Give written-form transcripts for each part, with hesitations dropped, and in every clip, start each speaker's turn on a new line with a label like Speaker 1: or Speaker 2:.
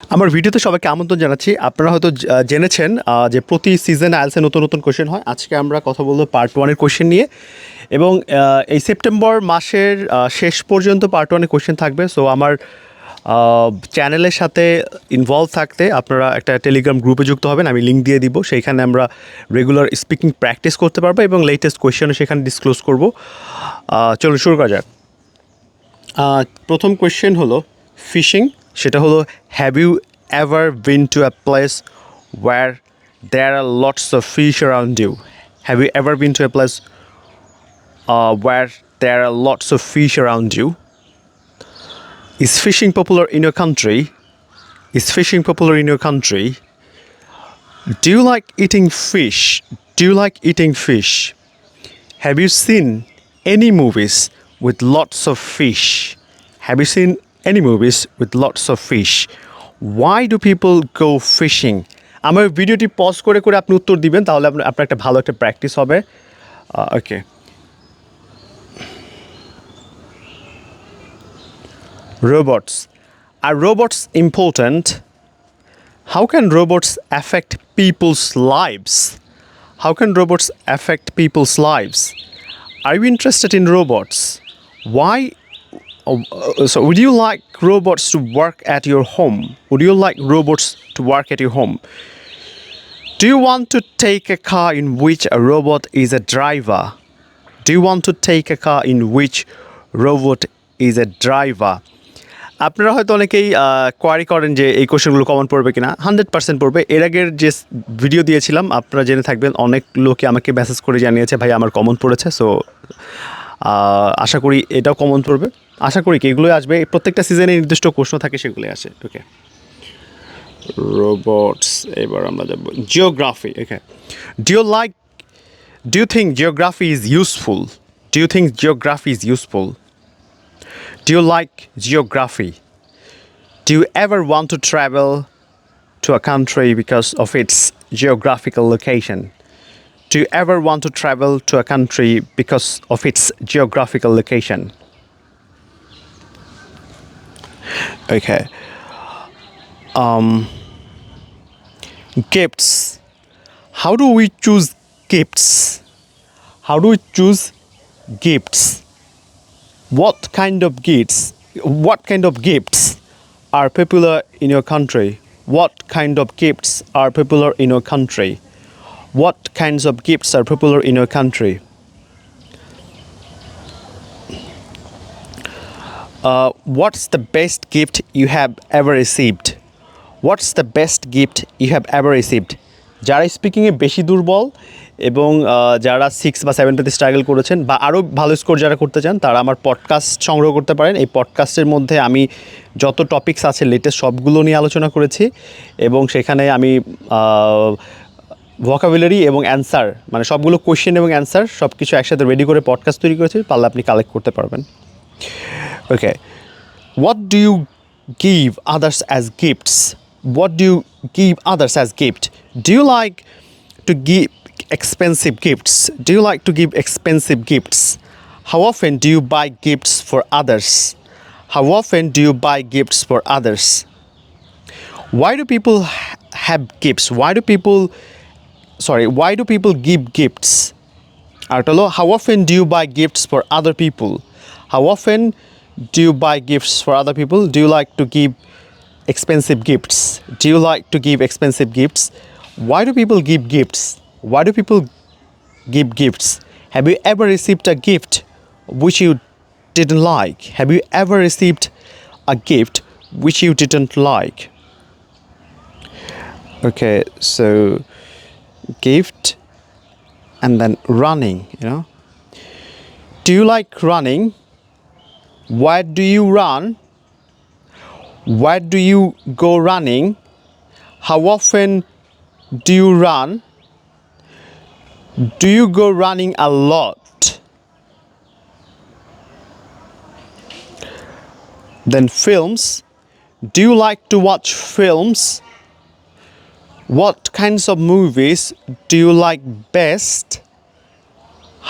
Speaker 1: আমার ভিডিওতে সবাইকে আমন্ত্রণ জানাচ্ছি। আপনারা হয়তো জেনেছেন যে প্রতি সিজনে আইএলটিএসে নতুন নতুন কোয়েশ্চেন হয়। আজকে আমরা কথা বলবো পার্ট 1 এর কোয়েশ্চেন নিয়ে এবং এই সেপ্টেম্বর মাসের শেষ পর্যন্ত পার্ট 1 এর কোয়েশ্চেন থাকবে। সো আমার চ্যানেলের সাথে ইনভলভ থাকতে আপনারা একটা টেলিগ্রাম গ্রুপে যুক্ত হবেন, আমি লিঙ্ক দিয়ে দিব। সেইখানে আমরা রেগুলার স্পিকিং প্র্যাকটিস করতে পারবো এবং লেটেস্ট কোয়েশ্চেনও সেখানে ডিসক্লোজ করব। চলুন শুরু করা যাক। প্রথম কোয়েশ্চেন হলো ফিশিং, সেটা হলো have you ever been to a place where there are lots of fish around you? Have you ever been to a place where there are lots of fish around you? Is fishing popular in your country? Is fishing popular in your country? Do you like eating fish? Do you like eating fish? Have you seen any movies with lots of fish? Have you seen any movies with lots of fish? Why do people go fishing? আমার ভিডিওটি pause করে করে আপনি উত্তর দিবেন, তাহলে আপনার একটা ভালো একটা প্র্যাকটিস হবে। ওকে, robots. Are robots important? How can robots affect people's lives? How can robots affect people's lives? Are you interested in robots? Why? So would you like robots to work at your home? Would you like robots to work at your home? Do you want to take a car in which a robot is a driver? Do you want to take a car in which robot is a driver? আপনারা হয়তো অনেকেই query করেন যে এই কোশ্চেনগুলো common পড়বে কিনা। 100% পড়বে। এর আগের যে ভিডিও দিয়েছিলাম আপনারা জেনে থাকবেন, অনেক লোকে আমাকে মেসেজ করে জানিয়েছে ভাই আমার কমন পড়েছে। সো আশা করি এটাও কমন পড়বে। আশা করি কি এগুলোই আসবে, প্রত্যেকটা সিজনে নির্দিষ্ট প্রশ্ন থাকে, সেগুলোই আসে। Okay, robots. এবার আমরা যাব geography. Okay, do you think geography is useful? Do you think geography is useful? Do you like geography? Do you ever want to travel to a country because of its geographical location? Do you ever want to travel to a country because of its geographical location? Okay. Gifts. How do we choose gifts? How do we choose gifts? What kind of gifts are popular in your country? What kind of gifts are popular in your country? What kinds of gifts are popular in your country? What's the best gift you have ever received? What's the best gift you have ever received? যারা স্পিকিংয়ে বেশি দুর্বল এবং যারা 6 বা 7তে struggle করেছেন বা আরও ভালো স্কোর যারা করতে চান, তারা আমার পডকাস্ট সংগ্রহ করতে পারেন। এই পডকাস্টের মধ্যে আমি যত টপিকস আছে লেটেস্ট সবগুলো নিয়ে আলোচনা করেছি এবং সেখানে আমি ভোকাবুলারি এবং অ্যান্সার, মানে সবগুলো কোয়েশ্চেন এবং অ্যান্সার সব কিছু একসাথে রেডি করে পডকাস্ট তৈরি করেছি, পারলে আপনি কালেক্ট করতে পারবেন। Okay, what do you give others as gifts? What do you give others as gift? Do you like to give expensive gifts? Do you like to give expensive gifts? How often do you buy gifts for others? How often do you buy gifts for others? Why do people have gifts? Why do people give gifts? Artolo, how often do you buy gifts for other people? How often do you buy gifts for other people? Do you like to give expensive gifts? Do you like to give expensive gifts? Why do people give gifts? Why do people give gifts? Have you ever received a gift which you didn't like? Have you ever received a gift which you didn't like? Okay, so gift and then running, Do you like running? Why do you run? Where do you go running? How often do you run? Do you go running a lot? Then films. Do you like to watch films? What kinds of movies do you like best?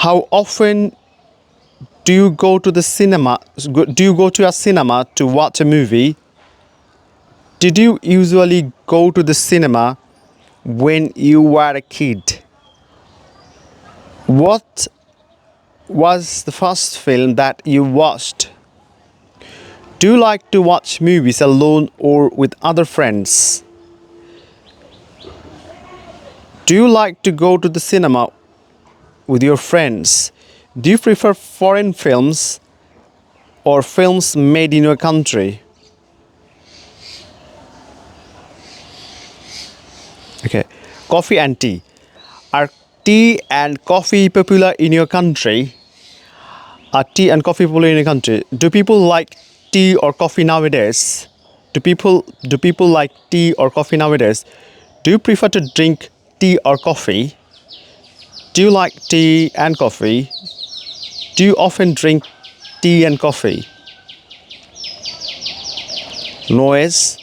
Speaker 1: How often do you go to a cinema to watch a movie? Did you usually go to the cinema when you were a kid? What was the first film that you watched? Do you like to watch movies alone or with other friends? Do you like to go to the cinema with your friends? Do you prefer foreign films or films made in your country? Okay, coffee and tea. Are tea and coffee popular in your country? Are tea and coffee popular in your country? Do people like tea or coffee nowadays? Do people like tea or coffee nowadays? Do you prefer to drink tea or coffee? Do you like tea and coffee? Do you often drink tea and coffee? Noise.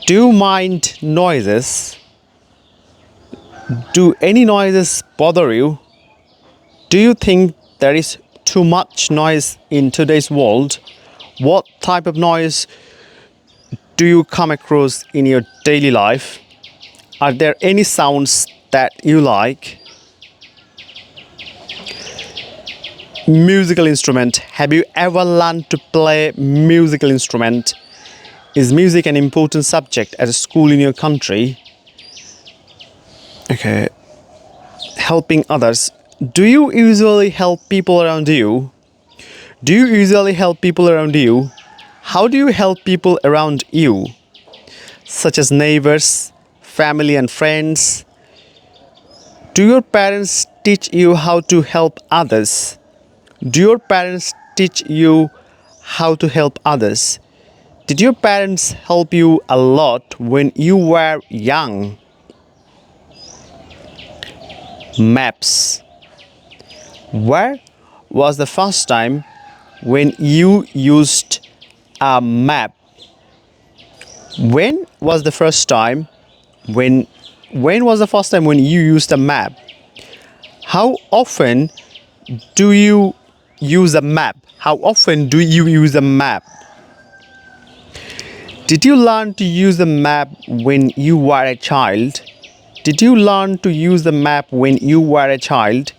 Speaker 1: Do you mind noises? Do any noises bother you? Do you think there is too much noise in today's world? What type of noise do you come across in your daily life? Are there any sounds that you like? Musical instrument. Have you ever learned to play musical instrument? Is music an important subject at a school in your country? Okay. Helping others. Do you usually help people around you? Do you usually help people around you? How do you help people around you? Such as neighbors, family and friends. Do your parents teach you how to help others? Do your parents teach you how to help others? Did your parents help you a lot when you were young? Maps. Where was the first time when you used a map? When was the first time when was the first time when you used a map? How often do you use a map? How often do you use a map? Did you learn to use the map when you were a child? Did you learn to use the map when you were a child?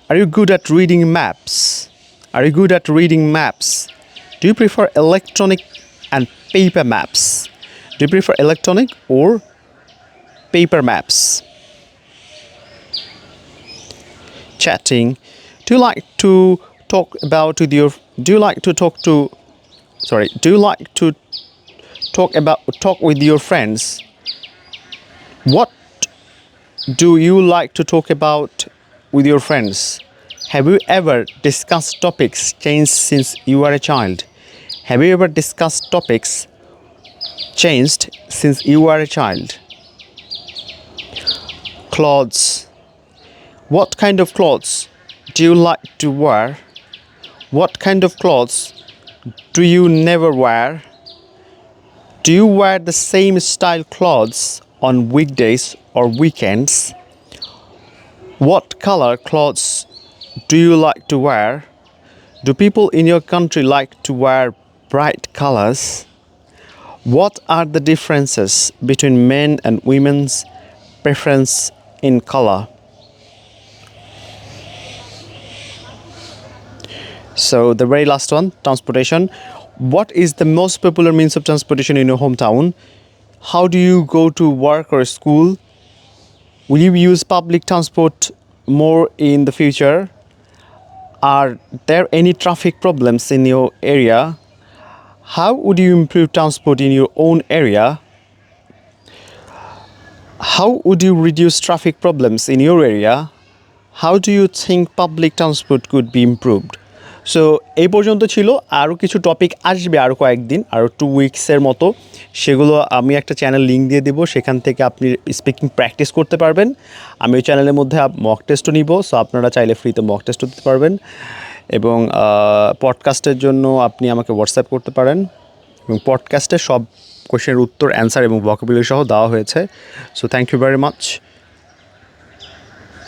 Speaker 1: Are you good at reading maps? Are you good at reading maps? Do you prefer electronic and paper maps? Do you prefer electronic or paper maps? Chatting. Do you like to talk about with your do you like to talk to sorry, do you like to talk with your friends? What do you like to talk about with your friends? Have you ever discussed topics changed since you were a child? Have you ever discussed topics changed since you were a child? Clothes. What kind of clothes do you like to wear? What kind of clothes do you never wear? Do you wear the same style clothes on weekdays or weekends? What color clothes do you like to wear? Do people in your country like to wear bright colors? What are the differences between men and women's preference in color? So the very last one, transportation. What is the most popular means of transportation in your hometown? How do you go to work or school? Will you use public transport more in the future? Are there any traffic problems in your area? How would you improve transport in your own area? How would you reduce traffic problems in your area? How do you think public transport could be improved? So এই পর্যন্ত ছিল। আরও কিছু topic আসবে আরও কয়েকদিন, আরও 2 উইকসের মতো। সেগুলো আমি একটা চ্যানেল লিঙ্ক দিয়ে দেবো, সেখান থেকে আপনি স্পিকিং প্র্যাকটিস করতে পারবেন। আমি ওই চ্যানেলের মধ্যে মক টেস্টও নিব, সো আপনারা চাইলে ফ্রিতে মক টেস্টও দিতে পারবেন। এবং পডকাস্টের জন্য আপনি আমাকে হোয়াটসঅ্যাপ করতে পারেন, এবং পডকাস্টে সব কোয়েশ্চেনের উত্তর, অ্যান্সার এবং ভোকাবুলারি সহ দেওয়া হয়েছে। So thank you very much.